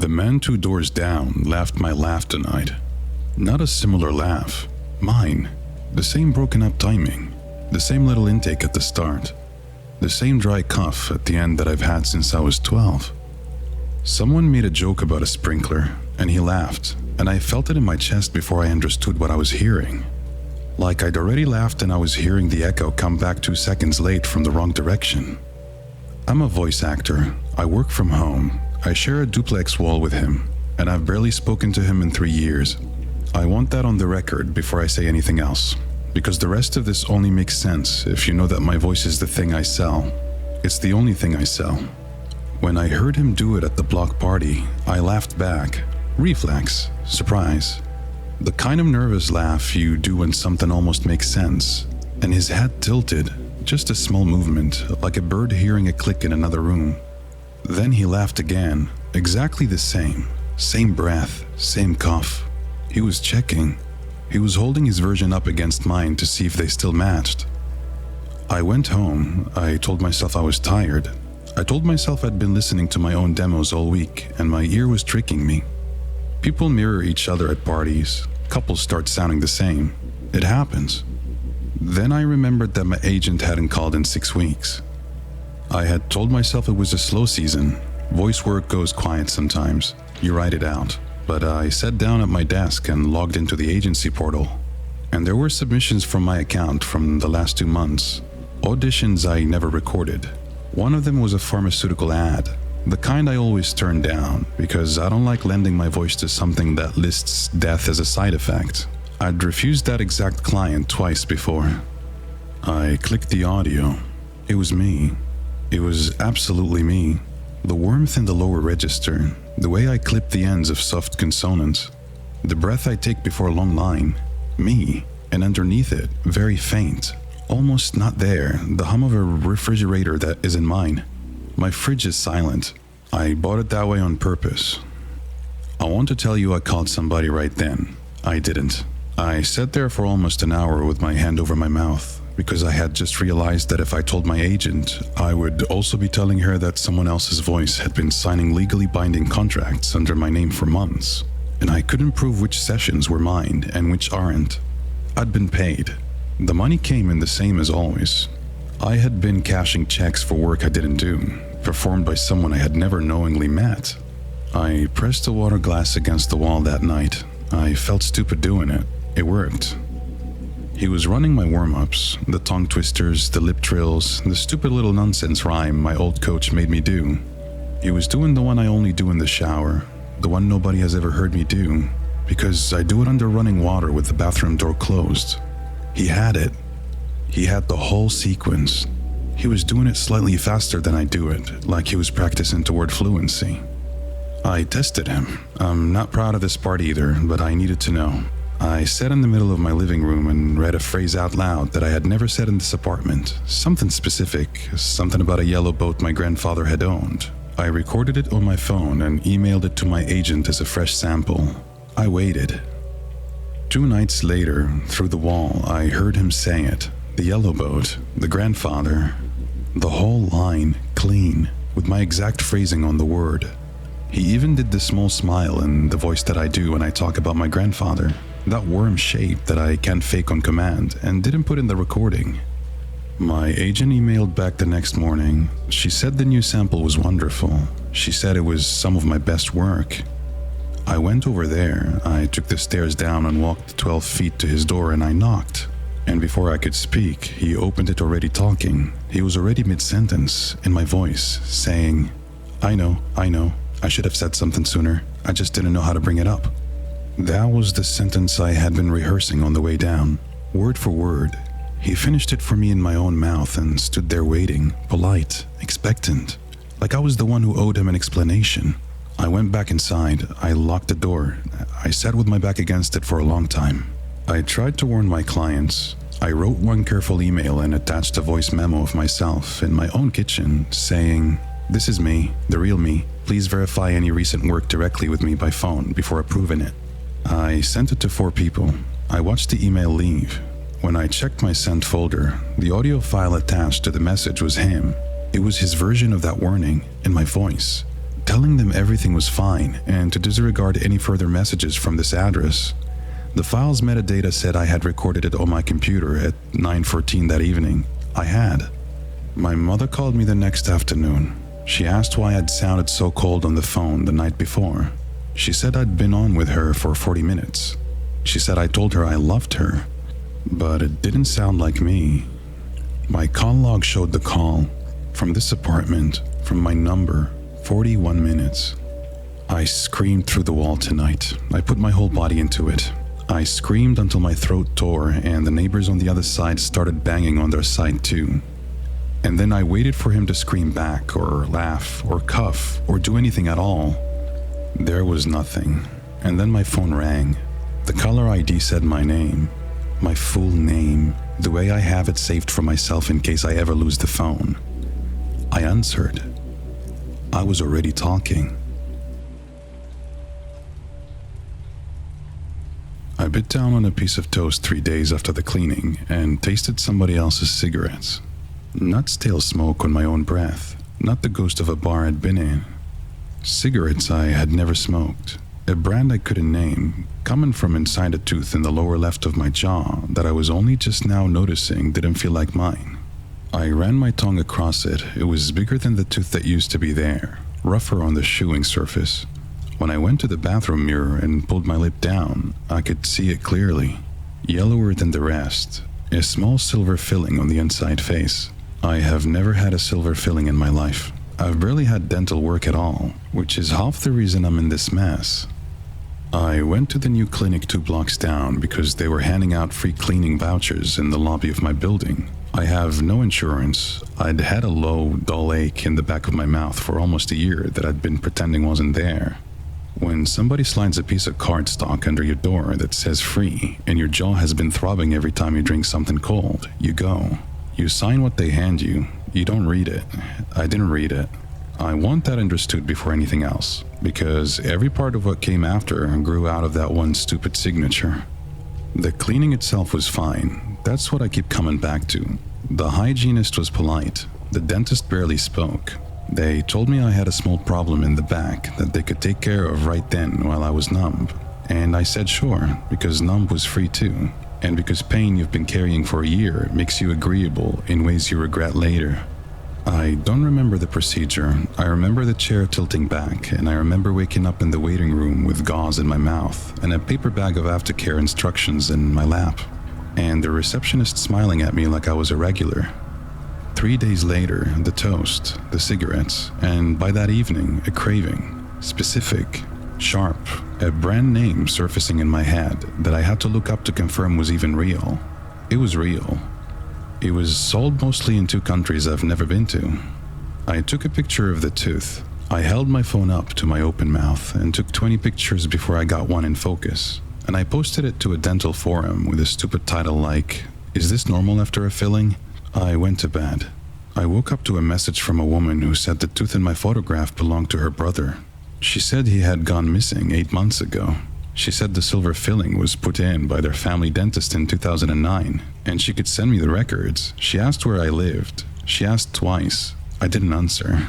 The man 2 doors down laughed my laugh tonight. Not a similar laugh. Mine. The same broken up timing. The same little intake at the start. The same dry cough at the end that I've had since I was 12. Someone made a joke about a sprinkler, and he laughed, and I felt it in my chest before I understood what I was hearing. Like I'd already laughed and I was hearing the echo come back 2 seconds late from the wrong direction. I'm a voice actor. I work from home. I share a duplex wall with him, and I've barely spoken to him in 3 years. I want that on the record before I say anything else, because the rest of this only makes sense if you know that my voice is the thing I sell. It's the only thing I sell. When I heard him do it at the block party, I laughed back. Reflex. Surprise. The kind of nervous laugh you do when something almost makes sense. And his head tilted, just a small movement, like a bird hearing a click in another room. Then he laughed again, exactly the same. Same breath, same cough. He was checking. He was holding his version up against mine to see if they still matched. I went home. I told myself I was tired. I told myself I'd been listening to my own demos all week and my ear was tricking me. People mirror each other at parties. Couples start sounding the same. It happens. Then I remembered that my agent hadn't called in 6 weeks. I had told myself it was a slow season. Voice work goes quiet sometimes. You write it out. But I sat down at my desk and logged into the agency portal. And there were submissions from my account from the last 2 months. Auditions I never recorded. One of them was a pharmaceutical ad. The kind I always turn down because I don't like lending my voice to something that lists death as a side effect. I'd refused that exact client twice before. I clicked the audio. It was me. It was absolutely me. The warmth in the lower register, the way I clip the ends of soft consonants, the breath I take before a long line. Me. And underneath it, very faint. Almost not there, the hum of a refrigerator that isn't mine. My fridge is silent. I bought it that way on purpose. I want to tell you I called somebody right then. I didn't. I sat there for almost an hour with my hand over my mouth because I had just realized that if I told my agent, I would also be telling her that someone else's voice had been signing legally binding contracts under my name for months, and I couldn't prove which sessions were mine and which aren't. I'd been paid. The money came in the same as always. I had been cashing checks for work I didn't do, performed by someone I had never knowingly met. I pressed a water glass against the wall that night. I felt stupid doing it. It worked. He was running my warm-ups, the tongue twisters, the lip trills, the stupid little nonsense rhyme my old coach made me do. He was doing the one I only do in the shower, the one nobody has ever heard me do, because I do it under running water with the bathroom door closed. He had it. He had the whole sequence. He was doing it slightly faster than I do it, like he was practicing toward fluency. I tested him. I'm not proud of this part either, but I needed to know. I sat in the middle of my living room and read a phrase out loud that I had never said in this apartment. Something specific, something about a yellow boat my grandfather had owned. I recorded it on my phone and emailed it to my agent as a fresh sample. I waited. 2 nights later, through the wall, I heard him say it. The yellow boat, the grandfather. The whole line, clean, with my exact phrasing on the word. He even did the small smile in the voice that I do when I talk about my grandfather. That worm shape that I can't fake on command and didn't put in the recording. My agent emailed back the next morning. She said the new sample was wonderful. She said it was some of my best work. I went over there. I took the stairs down and walked 12 feet to his door and I knocked. And before I could speak, he opened it already talking. He was already mid-sentence, in my voice, saying, I know, I should have said something sooner. I just didn't know how to bring it up. That was the sentence I had been rehearsing on the way down, word for word. He finished it for me in my own mouth and stood there waiting, polite, expectant, like I was the one who owed him an explanation. I went back inside. I locked the door. I sat with my back against it for a long time. I tried to warn my clients. I wrote one careful email and attached a voice memo of myself in my own kitchen saying, "This is me, the real me. Please verify any recent work directly with me by phone before approving it." I sent it to 4 people. I watched the email leave. When I checked my sent folder, the audio file attached to the message was him. It was his version of that warning in my voice, telling them everything was fine and to disregard any further messages from this address. The file's metadata said I had recorded it on my computer at 9:14 that evening. I had. My mother called me the next afternoon. She asked why I'd sounded so cold on the phone the night before. She said I'd been on with her for 40 minutes. She said I told her I loved her, but it didn't sound like me. My call log showed the call from this apartment, from my number, 41 minutes. I screamed through the wall tonight. I put my whole body into it. I screamed until my throat tore and the neighbors on the other side started banging on their side too. And then I waited for him to scream back or laugh or cuff or do anything at all. There was nothing. And then my phone rang. The caller ID said my name, my full name, the way I have it saved for myself in case I ever lose the phone. I answered. I was already talking. I bit down on a piece of toast 3 days after the cleaning and tasted somebody else's cigarettes. Not stale smoke on my own breath, not the ghost of a bar I'd been in. Cigarettes I had never smoked, a brand I couldn't name, coming from inside a tooth in the lower left of my jaw that I was only just now noticing didn't feel like mine. I ran my tongue across it. It was bigger than the tooth that used to be there, rougher on the chewing surface. When I went to the bathroom mirror and pulled my lip down, I could see it clearly, yellower than the rest, a small silver filling on the inside face. I have never had a silver filling in my life. I've barely had dental work at all, which is half the reason I'm in this mess. I went to the new clinic 2 blocks down because they were handing out free cleaning vouchers in the lobby of my building. I have no insurance. I'd had a low, dull ache in the back of my mouth for almost a year that I'd been pretending wasn't there. When somebody slides a piece of cardstock under your door that says free and your jaw has been throbbing every time you drink something cold, you go. You sign what they hand you. You don't read it. I didn't read it. I want that understood before anything else, because every part of what came after grew out of that one stupid signature. The cleaning itself was fine. That's what I keep coming back to. The hygienist was polite. The dentist barely spoke. They told me I had a small problem in the back that they could take care of right then while I was numb. And I said sure, because numb was free too. And because pain you've been carrying for a year makes you agreeable in ways you regret later. I don't remember the procedure. I remember the chair tilting back, and I remember waking up in the waiting room with gauze in my mouth and a paper bag of aftercare instructions in my lap, and the receptionist smiling at me like I was a regular. 3 days later, the toast, the cigarettes, and by that evening, a craving, specific, sharp, a brand name surfacing in my head that I had to look up to confirm was even real. It was real. It was sold mostly in 2 countries I've never been to. I took a picture of the tooth. I held my phone up to my open mouth and took 20 pictures before I got one in focus, and I posted it to a dental forum with a stupid title like, "Is this normal after a filling?" I went to bed. I woke up to a message from a woman who said the tooth in my photograph belonged to her brother. She said he had gone missing 8 months ago. She said the silver filling was put in by their family dentist in 2009, and she could send me the records. She asked where I lived. She asked twice. I didn't answer.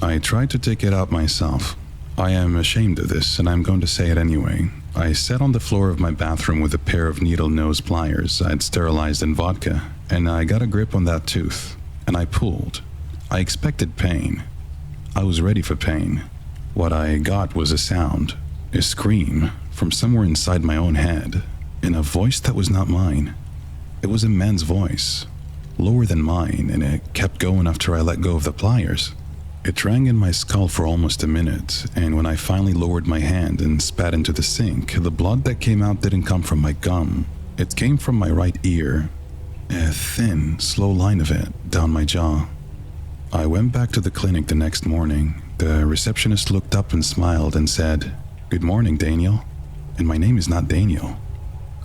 I tried to take it out myself. I am ashamed of this, and I'm going to say it anyway. I sat on the floor of my bathroom with a pair of needle-nose pliers I'd sterilized in vodka, and I got a grip on that tooth, and I pulled. I expected pain. I was ready for pain. What I got was a sound, a scream, from somewhere inside my own head, in a voice that was not mine. It was a man's voice, lower than mine, and it kept going after I let go of the pliers. It rang in my skull for almost a minute, and when I finally lowered my hand and spat into the sink, the blood that came out didn't come from my gum. It came from my right ear, a thin, slow line of it down my jaw. I went back to the clinic the next morning. The receptionist looked up and smiled and said, "Good morning, Daniel." And my name is not Daniel.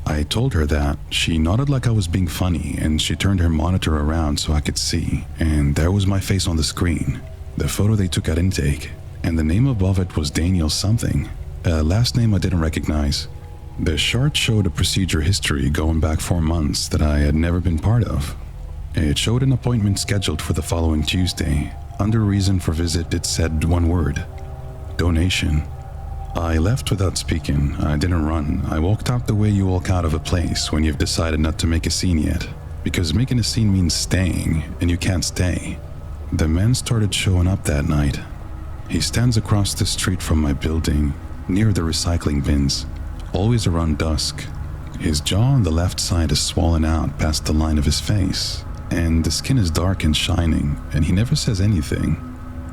I told her that. She nodded like I was being funny, and she turned her monitor around so I could see, and there was my face on the screen, the photo they took at intake, and the name above it was Daniel something, a last name I didn't recognize. The chart showed a procedure history going back 4 months that I had never been part of. It showed an appointment scheduled for the following Tuesday. Under reason for visit, it said one word: Donation. I left without speaking. I didn't run. I walked out the way you walk out of a place when you've decided not to make a scene yet. Because making a scene means staying, and you can't stay. The man started showing up that night. He stands across the street from my building, near the recycling bins, always around dusk. His jaw on the left side is swollen out past the line of his face, and the skin is dark and shining, and he never says anything.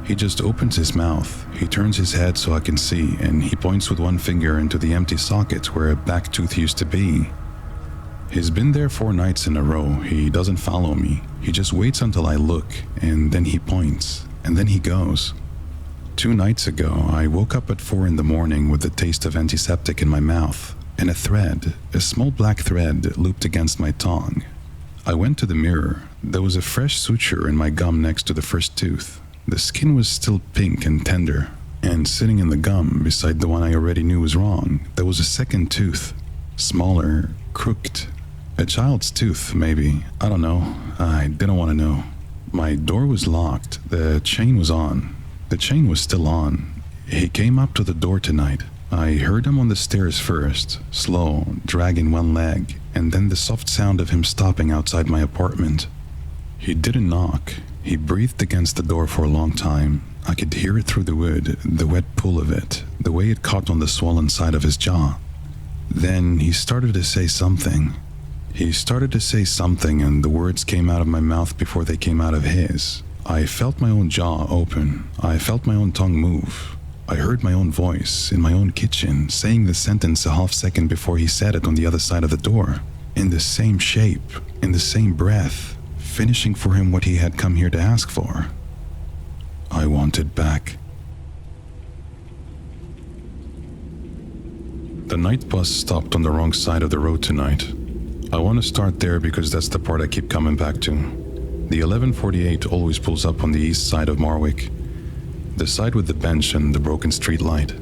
He just opens his mouth, he turns his head so I can see, and he points with one finger into the empty socket where a back tooth used to be. He's been there 4 nights in a row. He doesn't follow me. He just waits until I look, and then he points, and then he goes. 2 nights ago, I woke up at 4 in the morning with the taste of antiseptic in my mouth, and a thread, a small black thread, looped against my tongue. I went to the mirror. There was a fresh suture in my gum next to the first tooth. The skin was still pink and tender, and sitting in the gum beside the one I already knew was wrong, there was a second tooth, smaller, crooked. A child's tooth, maybe. I don't know. I didn't want to know. My door was locked. The chain was on. The chain was still on. He came up to the door tonight. I heard him on the stairs first, slow, dragging one leg, and then the soft sound of him stopping outside my apartment. He didn't knock. He breathed against the door for a long time. I could hear it through the wood, the wet pull of it, the way it caught on the swollen side of his jaw. Then he started to say something. He started to say something, and the words came out of my mouth before they came out of his. I felt my own jaw open. I felt my own tongue move. I heard my own voice in my own kitchen saying the sentence a half second before he said it on the other side of the door, in the same shape, in the same breath, finishing for him what he had come here to ask for. I wanted back. The night bus stopped on the wrong side of the road tonight. I want to start there because that's the part I keep coming back to. The 1148 always pulls up on the east side of Marwick, the side with the bench and the broken street light.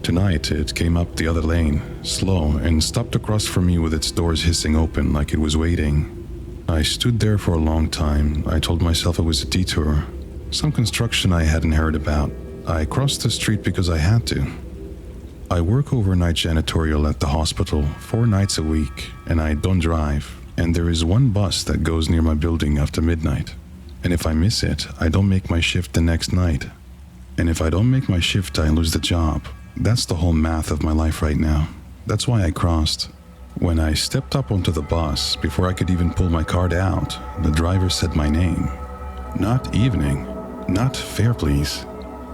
Tonight, it came up the other lane, slow, and stopped across from me with its doors hissing open like it was waiting. I stood there for a long time. I told myself it was a detour, some construction I hadn't heard about. I crossed the street because I had to. I work overnight janitorial at the hospital 4 nights a week, and I don't drive, and there is one bus that goes near my building after midnight. And if I miss it, I don't make my shift the next night. And if I don't make my shift, I lose the job. That's the whole math of my life right now. That's why I crossed. When I stepped up onto the bus, before I could even pull my card out, the driver said my name. Not evening, not fair please.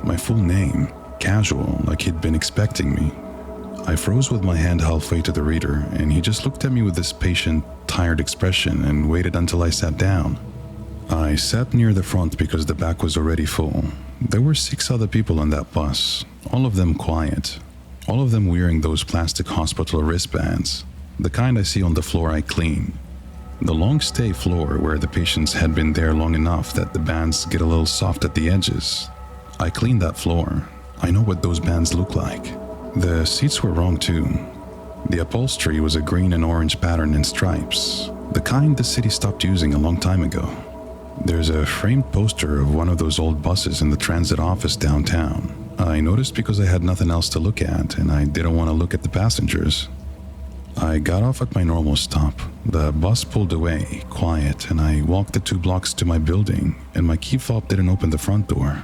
My full name, casual, like he'd been expecting me. I froze with my hand halfway to the reader, and he just looked at me with this patient, tired expression and waited until I sat down. I sat near the front because the back was already full. There were 6 other people on that bus, all of them quiet, all of them wearing those plastic hospital wristbands, the kind I see on the floor I clean. The long stay floor where the patients had been there long enough that the bands get a little soft at the edges. I cleaned that floor. I know what those bands look like. The seats were wrong too. The upholstery was a green and orange pattern in stripes, the kind the city stopped using a long time ago. There's a framed poster of one of those old buses in the transit office downtown. I noticed because I had nothing else to look at, and I didn't want to look at the passengers. I got off at my normal stop. The bus pulled away, quiet, and I walked the 2 blocks to my building, and my key fob didn't open the front door.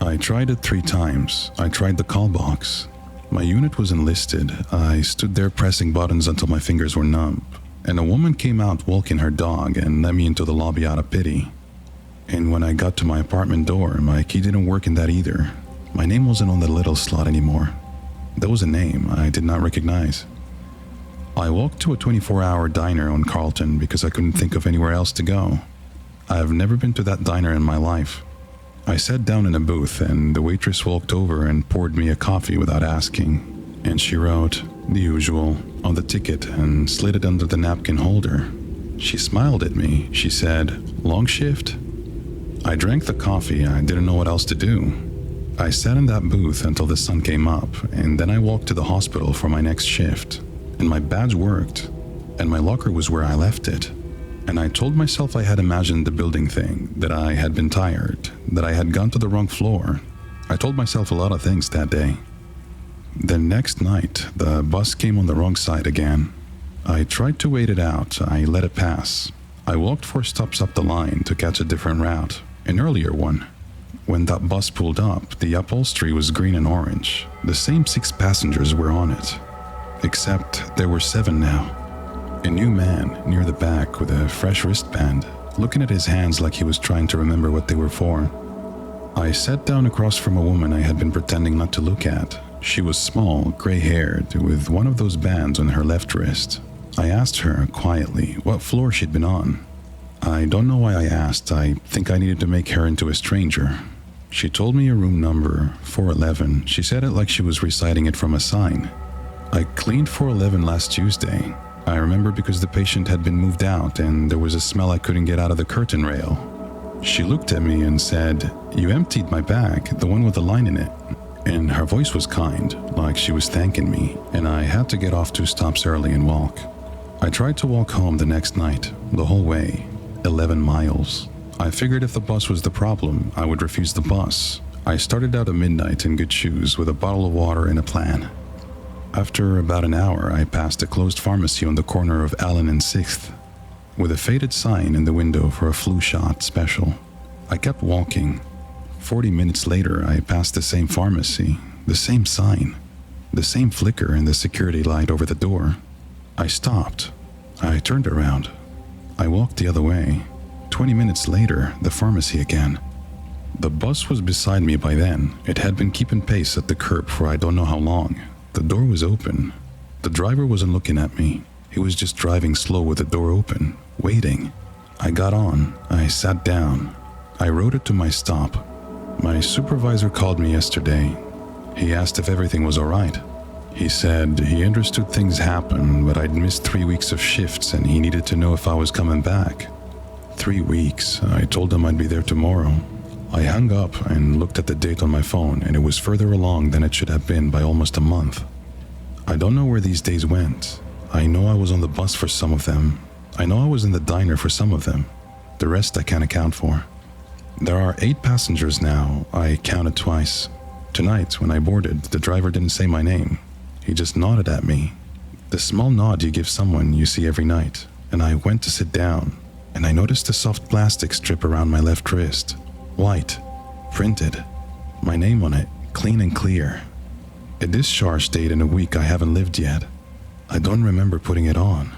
I tried it 3 times. I tried the call box. My unit was enlisted. I stood there pressing buttons until my fingers were numb, and a woman came out walking her dog and let me into the lobby out of pity. And when I got to my apartment door, my key didn't work in that either. My name wasn't on the little slot anymore. There was a name I did not recognize. I walked to a 24-hour diner on Carlton because I couldn't think of anywhere else to go. I've never been to that diner in my life. I sat down in a booth, and the waitress walked over and poured me a coffee without asking. And she wrote, the usual, on the ticket and slid it under the napkin holder. She smiled at me. She said, "Long shift?" I drank the coffee. I didn't know what else to do. I sat in that booth until the sun came up, and then I walked to the hospital for my next shift. And my badge worked, and my locker was where I left it. And I told myself I had imagined the building thing, that I had been tired, that I had gone to the wrong floor. I told myself a lot of things that day. The next night, the bus came on the wrong side again. I tried to wait it out. I let it pass. I walked 4 stops up the line to catch a different route, an earlier one. When that bus pulled up, the upholstery was green and orange. The same 6 passengers were on it, except there were 7 now. A new man near the back with a fresh wristband, looking at his hands like he was trying to remember what they were for. I sat down across from a woman I had been pretending not to look at. She was small, gray-haired, with one of those bands on her left wrist. I asked her, quietly, what floor she'd been on. I don't know why I asked. I think I needed to make her into a stranger. She told me a room number, 411. She said it like she was reciting it from a sign. I cleaned 411 last Tuesday. I remember because the patient had been moved out and there was a smell I couldn't get out of the curtain rail. She looked at me and said, "You emptied my bag, the one with the line in it." And her voice was kind, like she was thanking me, and I had to get off 2 stops early and walk. I tried to walk home the next night, the whole way, 11 miles. I figured if the bus was the problem, I would refuse the bus. I started out at midnight in good shoes with a bottle of water and a plan. After about an hour, I passed a closed pharmacy on the corner of Allen and 6th, with a faded sign in the window for a flu shot special. I kept walking. 40 minutes later, I passed the same pharmacy, the same sign, the same flicker in the security light over the door. I stopped. I turned around. I walked the other way. 20 minutes later, the pharmacy again. The bus was beside me by then. It had been keeping pace at the curb for I don't know how long. The door was open. The driver wasn't looking at me. He was just driving slow with the door open, waiting. I got on. I sat down. I rode it to my stop. My supervisor called me yesterday. He asked if everything was all right. He said he understood things happened, but I'd missed 3 weeks of shifts and he needed to know if I was coming back. 3 weeks. I told him I'd be there tomorrow. I hung up and looked at the date on my phone, and it was further along than it should have been by almost a month. I don't know where these days went. I know I was on the bus for some of them. I know I was in the diner for some of them. The rest I can't account for. There are 8 passengers now. I counted twice. Tonight, when I boarded, the driver didn't say my name. He just nodded at me. The small nod you give someone you see every night. And I went to sit down, and I noticed a soft plastic strip around my left wrist. White. Printed. My name on it, clean and clear. A discharge date in a week I haven't lived yet. I don't remember putting it on.